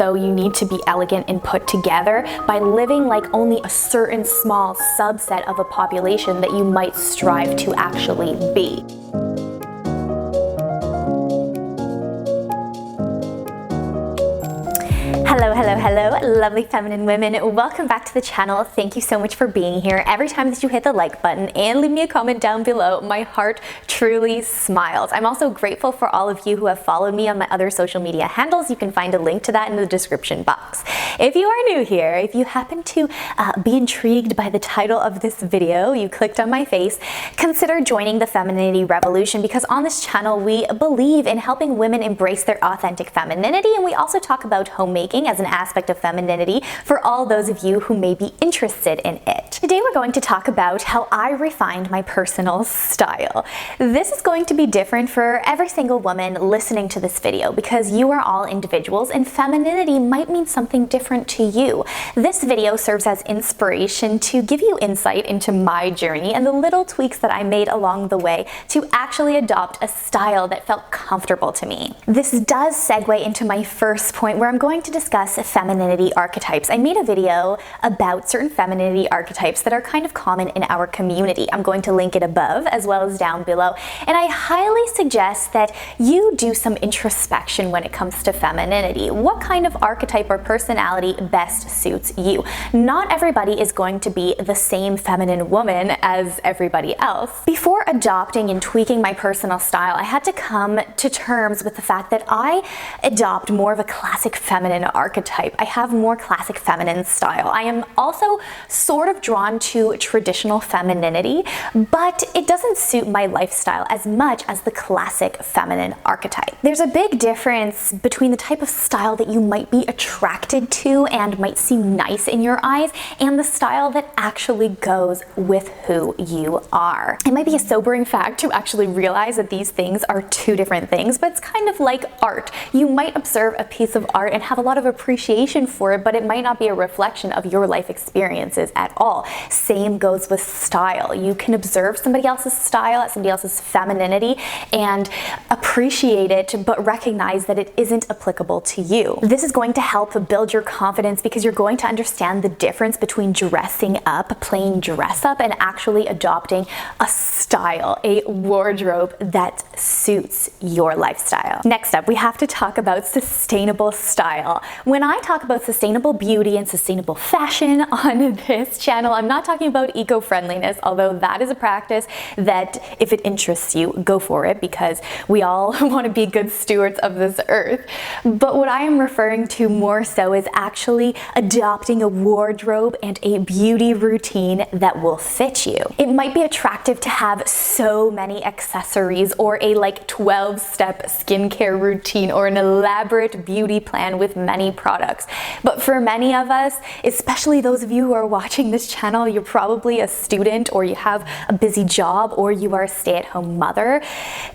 though you need to be elegant and put together by living like only a certain small subset of a population that you might strive to actually be. Hello, lovely feminine women. Welcome back to the channel. Thank you so much for being here. Every time that you hit the like button and leave me a comment down below, my heart truly smiles. I'm also grateful for all of you who have followed me on my other social media handles. You can find a link to that in the description box. If you are new here, if you happen to be intrigued by the title of this video, you clicked on my face, consider joining the Femininity Revolution, because on this channel we believe in helping women embrace their authentic femininity, and we also talk about homemaking as an aspect of femininity for all those of you who may be interested in it. Today we're going to talk about how I refined my personal style. This is going to be different for every single woman listening to this video because you are all individuals and femininity might mean something different to you. This video serves as inspiration to give you insight into my journey and the little tweaks that I made along the way to actually adopt a style that felt comfortable to me. This does segue into my first point where I'm going to discuss femininity archetypes. I made a video about certain femininity archetypes that are kind of common in our community. I'm going to link it above as well as down below, and I highly suggest that you do some introspection when it comes to femininity. What kind of archetype or personality best suits you? Not everybody is going to be the same feminine woman as everybody else. Before adopting and tweaking my personal style, I had to come to terms with the fact that I adopt more of a classic feminine archetype. I have more classic feminine style. I am also sort of drawn to traditional femininity, but it doesn't suit my lifestyle as much as the classic feminine archetype. There's a big difference between the type of style that you might be attracted to and might seem nice in your eyes and the style that actually goes with who you are. It might be a sobering fact to actually realize that these things are two different things, but it's kind of like art. You might observe a piece of art and have a lot of appreciation for it, but it might not be a reflection of your life experiences at all. Same goes with style. You can observe somebody else's style, somebody else's femininity, and appreciate it, but recognize that it isn't applicable to you. This is going to help build your confidence because you're going to understand the difference between dressing up, plain dress up, and actually adopting a style, a wardrobe that suits your lifestyle. Next up, we have to talk about sustainable style. When I talk about sustainable beauty and sustainable fashion on this channel, I'm not talking about eco-friendliness, although that is a practice that if it interests you, go for it because we all want to be good stewards of this earth. But what I am referring to more so is actually adopting a wardrobe and a beauty routine that will fit you. It might be attractive to have so many accessories or a 12-step skincare routine or an elaborate beauty plan with many products. But for many of us, especially those of you who are watching this channel, you're probably a student or you have a busy job or you are a stay-at-home mother,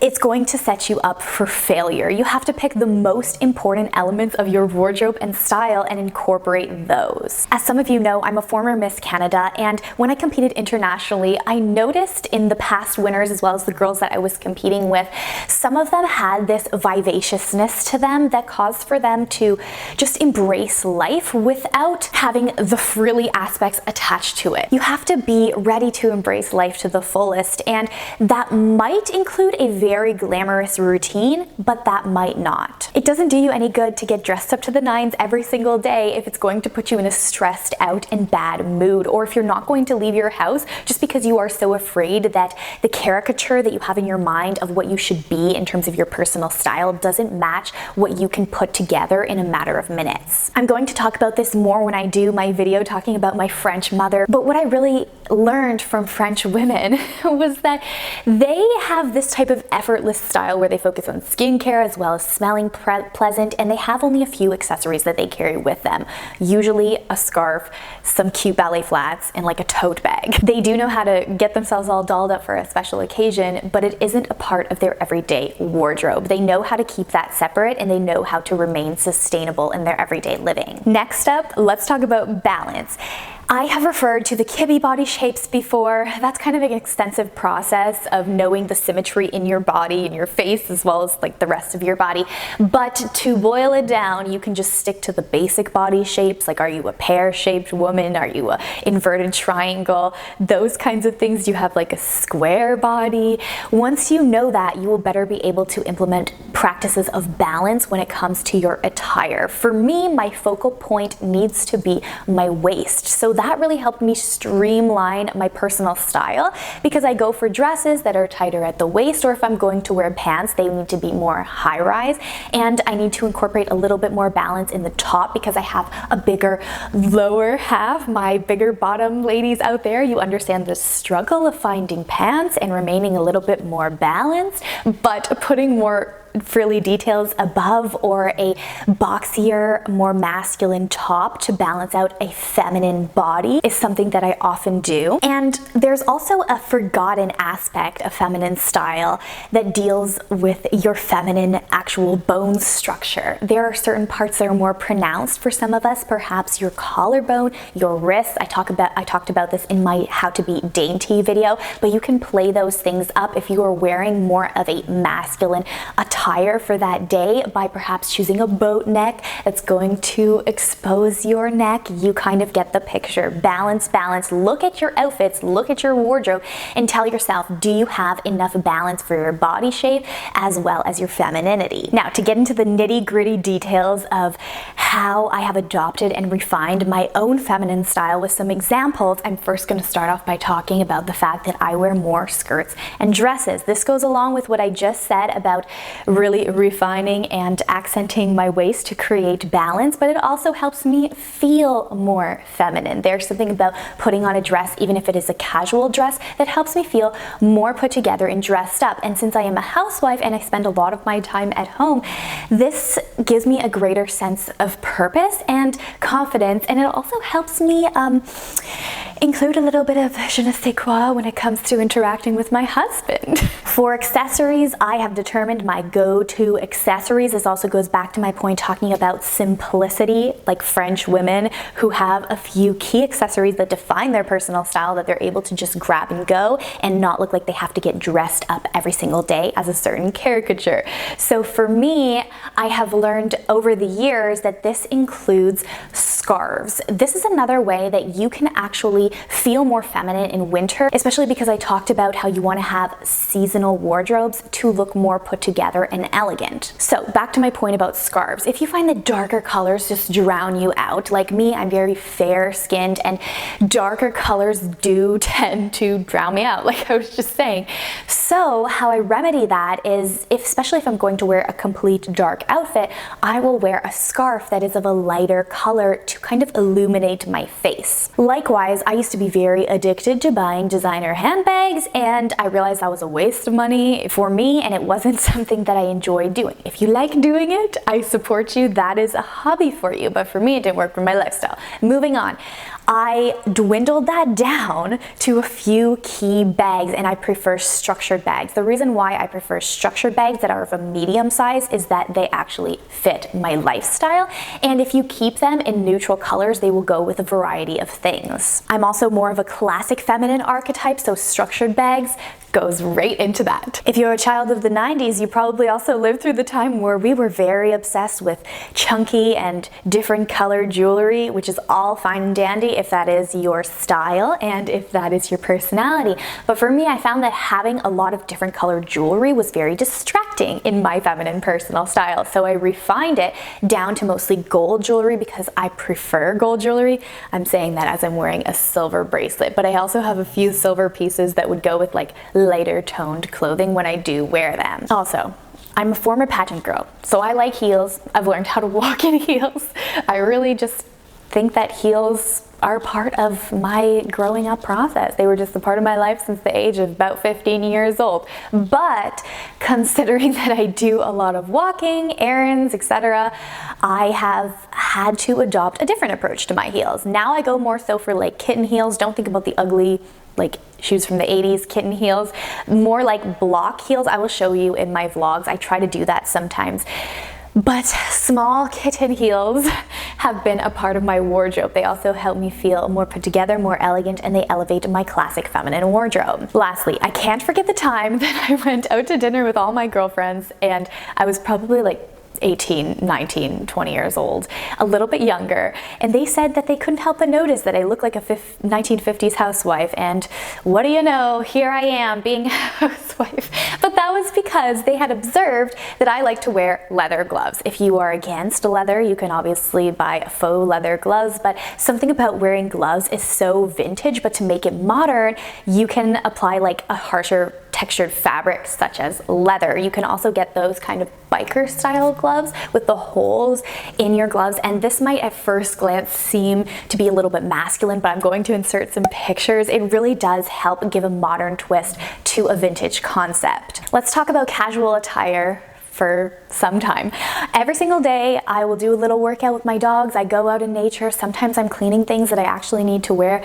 it's going to set you up for failure. You have to pick the most important elements of your wardrobe and style and incorporate those. As some of you know, I'm a former Miss Canada, and when I competed internationally, I noticed in the past winners as well as the girls that I was competing with, some of them had this vivaciousness to them that caused for them to just embrace life without having the frilly aspects attached to it. You have to be ready to embrace life to the fullest, and that might include a very glamorous routine, but that might not. It doesn't do you any good to get dressed up to the nines every single day if it's going to put you in a stressed out and bad mood, or if you're not going to leave your house just because you are so afraid that the caricature that you have in your mind of what you should be in terms of your personal style doesn't match what you can put together in a matter of minutes. I'm going to talk about this more when I do my video talking about my French mother, but what I really learned from French women was that they have this type of effortless style where they focus on skincare as well as smelling pleasant, and they have only a few accessories that they carry with them. Usually a scarf, some cute ballet flats, and a tote bag. They do know how to get themselves all dolled up for a special occasion, but it isn't a part of their everyday wardrobe. They know how to keep that separate, and they know how to remain sustainable in their everyday living. Next up, let's talk about balance. I have referred to the kibby body shapes before. That's kind of an extensive process of knowing the symmetry in your body, in your face, as well as like the rest of your body. But to boil it down, you can just stick to the basic body shapes. Like, are you a pear-shaped woman? Are you a inverted triangle? Those kinds of things. You have like a square body. Once you know that, you will better be able to implement practices of balance when it comes to your attire. For me, my focal point needs to be my waist. So that really helped me streamline my personal style, because I go for dresses that are tighter at the waist, or if I'm going to wear pants, they need to be more high-rise, and I need to incorporate a little bit more balance in the top because I have a bigger lower half. My bigger bottom ladies out there, you understand the struggle of finding pants and remaining a little bit more balanced, but putting more frilly details above or a boxier, more masculine top to balance out a feminine body is something that I often do. And there's also a forgotten aspect of feminine style that deals with your feminine actual bone structure. There are certain parts that are more pronounced for some of us, perhaps your collarbone, your wrists. I talked about this in my How to Be Dainty video, but you can play those things up if you are wearing more of a masculine attire for that day by perhaps choosing a boat neck that's going to expose your neck. You kind of get the picture. Balance, balance. Look at your outfits, look at your wardrobe, and tell yourself, do you have enough balance for your body shape as well as your femininity? Now, to get into the nitty-gritty details of how I have adopted and refined my own feminine style with some examples, I'm first going to start off by talking about the fact that I wear more skirts and dresses. This goes along with what I just said about really refining and accenting my waist to create balance, but it also helps me feel more feminine. There's something about putting on a dress, even if it is a casual dress, that helps me feel more put together and dressed up. And since I am a housewife and I spend a lot of my time at home, this gives me a greater sense of purpose and confidence, and it also helps me include a little bit of je ne sais quoi when it comes to interacting with my husband. For accessories, I have determined my go-to accessories. This also goes back to my point talking about simplicity, like French women who have a few key accessories that define their personal style that they're able to just grab and go and not look like they have to get dressed up every single day as a certain caricature. So for me, I have learned over the years that this includes scarves. This is another way that you can actually feel more feminine in winter, especially because I talked about how you want to have seasonal wardrobes to look more put together and elegant. So back to my point about scarves. If you find that darker colors just drown you out, like me, I'm very fair skinned and darker colors do tend to drown me out, like I was just saying. So how I remedy that is, especially if I'm going to wear a complete dark outfit, I will wear a scarf that is of a lighter color to kind of illuminate my face. Likewise, I used to be very addicted to buying designer handbags, and I realized that was a waste of money for me and it wasn't something that I enjoyed doing. If you like doing it, I support you. That is a hobby for you, but for me it didn't work for my lifestyle. Moving on. I dwindled that down to a few key bags, and I prefer structured bags. The reason why I prefer structured bags that are of a medium size is that they actually fit my lifestyle, and if you keep them in neutral colors, they will go with a variety of things. I'm also more of a classic feminine archetype, so structured bags goes right into that. If you're a child of the 90s, you probably also lived through the time where we were very obsessed with chunky and different colored jewelry, which is all fine and dandy if that is your style and if that is your personality. But for me, I found that having a lot of different colored jewelry was very distracting in my feminine personal style. So I refined it down to mostly gold jewelry because I prefer gold jewelry. I'm saying that as I'm wearing a silver bracelet, but I also have a few silver pieces that would go with like lighter toned clothing when I do wear them. Also, I'm a former pageant girl, so I like heels. I've learned how to walk in heels. I really just think that heels are part of my growing up process. They were just a part of my life since the age of about 15 years old. But considering that I do a lot of walking, errands, etc., I have had to adopt a different approach to my heels. Now I go more so for like kitten heels. Don't think about the ugly like shoes from the 80s, kitten heels, more like block heels. I will show you in my vlogs. I try to do that sometimes. But small kitten heels have been a part of my wardrobe. They also help me feel more put together, more elegant, and they elevate my classic feminine wardrobe. Lastly, I can't forget the time that I went out to dinner with all my girlfriends, and I was probably like 18, 19, 20 years old, a little bit younger, and they said that they couldn't help but notice that I looked like a 1950s housewife, and what do you know, here I am being a housewife. But that was because they had observed that I like to wear leather gloves. If you are against leather, you can obviously buy faux leather gloves, but something about wearing gloves is so vintage, but to make it modern, you can apply like a harsher textured fabric such as leather. You can also get those kind of biker style gloves with the holes in your gloves, and this might at first glance seem to be a little bit masculine, but I'm going to insert some pictures. It really does help give a modern twist to a vintage concept. Let's talk about casual attire for some time. Every single day I will do a little workout with my dogs. I go out in nature. Sometimes I'm cleaning things that I actually need to wear,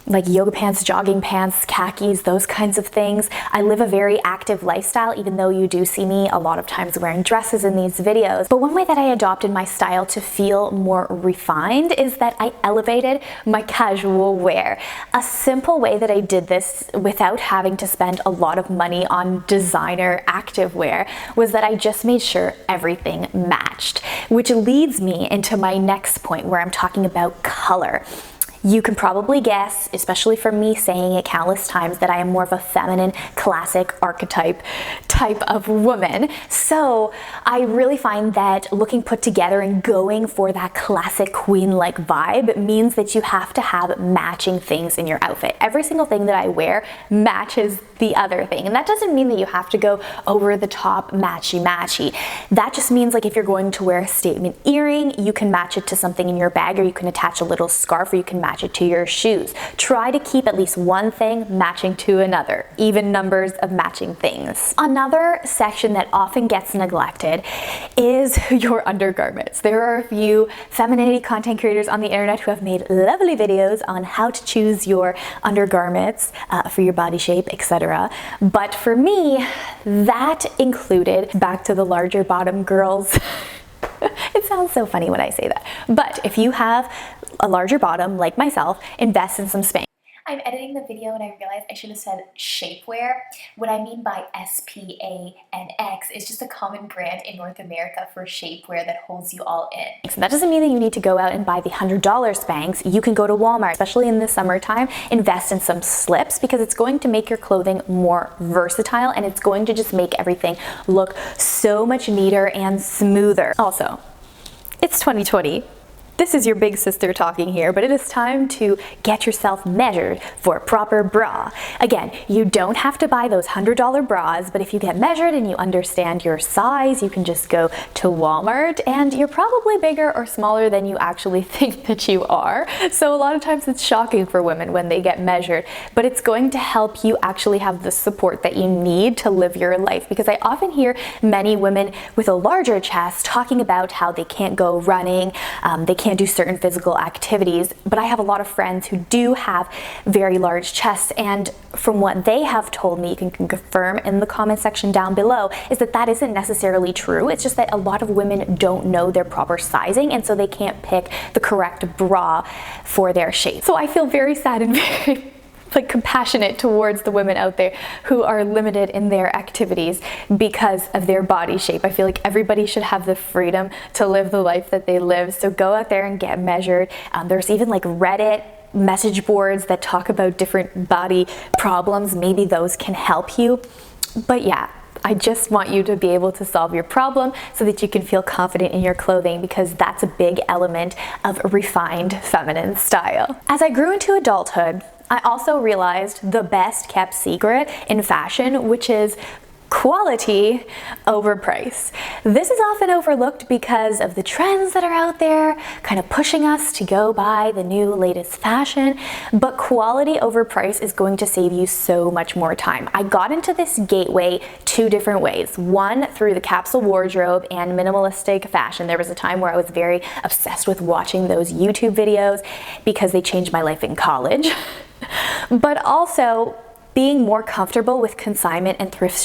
like yoga pants, jogging pants, khakis, those kinds of things. I live a very active lifestyle, even though you do see me a lot of times wearing dresses in these videos. But one way that I adopted my style to feel more refined is that I elevated my casual wear. A simple way that I did this without having to spend a lot of money on designer active wear was that I just made sure everything matched, which leads me into my next point where I'm talking about color. You can probably guess, especially from me saying it countless times, that I am more of a feminine, classic archetype type of woman. So I really find that looking put together and going for that classic queen-like vibe means that you have to have matching things in your outfit. Every single thing that I wear matches the other thing. And that doesn't mean that you have to go over the top matchy-matchy. That just means like if you're going to wear a statement earring, you can match it to something in your bag, or you can attach a little scarf, or you can match it to your shoes. Undertry to keep at least one thing matching to another, even numbers of matching things. Another section that often gets neglected is your undergarments. There are a few femininity content creators on the internet who have made lovely videos on how to choose your undergarments for your body shape, etc. But for me, that included, back to the larger bottom girls, it sounds so funny when I say that. But if you have a larger bottom like myself, invest in some Spanx. I'm editing the video and I realized I should have said shapewear. What I mean by SPANX is just a common brand in North America for shapewear that holds you all in. So that doesn't mean that you need to go out and buy the $100 Spanx. You can go to Walmart, especially in the summertime, invest in some slips because it's going to make your clothing more versatile and it's going to just make everything look so much neater and smoother. Also, it's 2020. This is your big sister talking here, but it is time to get yourself measured for a proper bra. Again, you don't have to buy those $100 bras, but if you get measured and you understand your size, you can just go to Walmart and you're probably bigger or smaller than you actually think that you are. So a lot of times it's shocking for women when they get measured, but it's going to help you actually have the support that you need to live your life, because I often hear many women with a larger chest talking about how they can't go running, they can't do certain physical activities, but I have a lot of friends who do have very large chests, and from what they have told me, you can confirm in the comment section down below, is that that isn't necessarily true. It's just that a lot of women don't know their proper sizing, and so they can't pick the correct bra for their shape. So I feel very sad and very compassionate towards the women out there who are limited in their activities because of their body shape. I feel like everybody should have the freedom to live the life that they live. So go out there and get measured. There's even like Reddit message boards that talk about different body problems. Maybe those can help you. But yeah, I just want you to be able to solve your problem so that you can feel confident in your clothing, because that's a big element of refined feminine style. As I grew into adulthood, I also realized the best kept secret in fashion, which is quality over price. This is often overlooked because of the trends that are out there, kind of pushing us to go buy the new latest fashion, but quality over price is going to save you so much more time. I got into this gateway two different ways. One, through the capsule wardrobe and minimalistic fashion. There was a time where I was very obsessed with watching those YouTube videos because they changed my life in college. But also, being more comfortable with consignment and thrift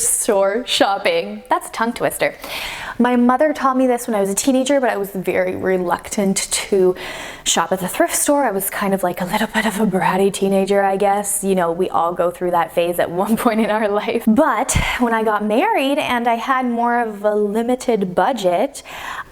store shopping. That's a tongue twister. My mother taught me this when I was a teenager, but I was very reluctant to shop at the thrift store. I was kind of like a little bit of a bratty teenager, I guess. You know, we all go through that phase at one point in our life. But when I got married and I had more of a limited budget,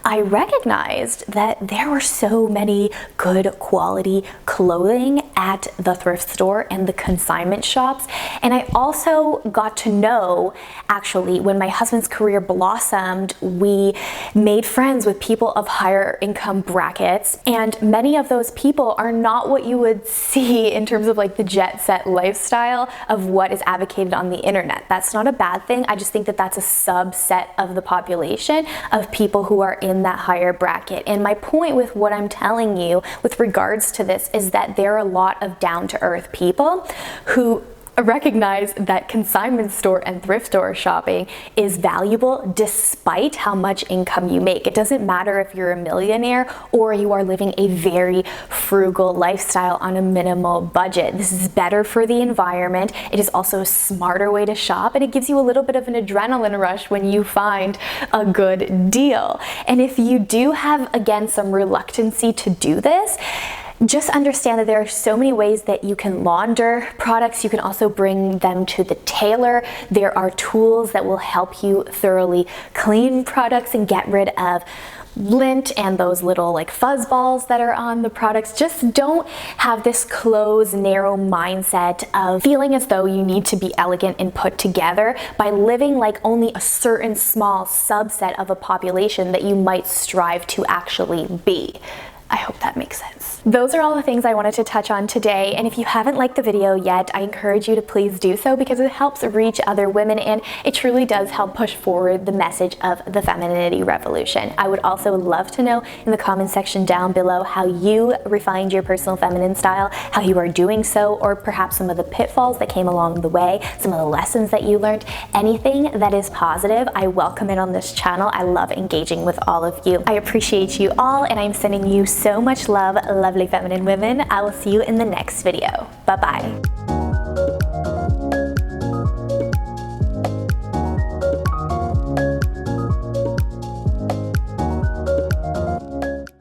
I recognized that there were so many good quality clothing at the thrift store and the consignment shops. And I also got to know, actually, when my husband's career blossomed, we made friends with people of higher income brackets. And many of those people are not what you would see in terms of like the jet set lifestyle of what is advocated on the internet. That's not a bad thing. I just think that that's a subset of the population of people who are in that higher bracket. And my point with what I'm telling you with regards to this is that there are a lot of down-to-earth people who recognize that consignment store and thrift store shopping is valuable despite how much income you make. It doesn't matter if you're a millionaire or you are living a very frugal lifestyle on a minimal budget. This is better for the environment. It is also a smarter way to shop, and it gives you a little bit of an adrenaline rush when you find a good deal. And if you do have, again, some reluctancy to do this, just understand that there are so many ways that you can launder products. You can also bring them to the tailor. There are tools that will help you thoroughly clean products and get rid of lint and those little like fuzz balls that are on the products. Just don't have this closed, narrow mindset of feeling as though you need to be elegant and put together by living like only a certain small subset of a population that you might strive to actually be. I hope that makes sense. Those are all the things I wanted to touch on today, and if you haven't liked the video yet, I encourage you to please do so because it helps reach other women and it truly does help push forward the message of the femininity revolution. I would also love to know in the comment section down below how you refined your personal feminine style, how you are doing so, or perhaps some of the pitfalls that came along the way, some of the lessons that you learned. Anything that is positive, I welcome it on this channel. I love engaging with all of you. I appreciate you all, and I'm sending you so much love, lovely feminine women. I will see you in the next video. Bye-bye.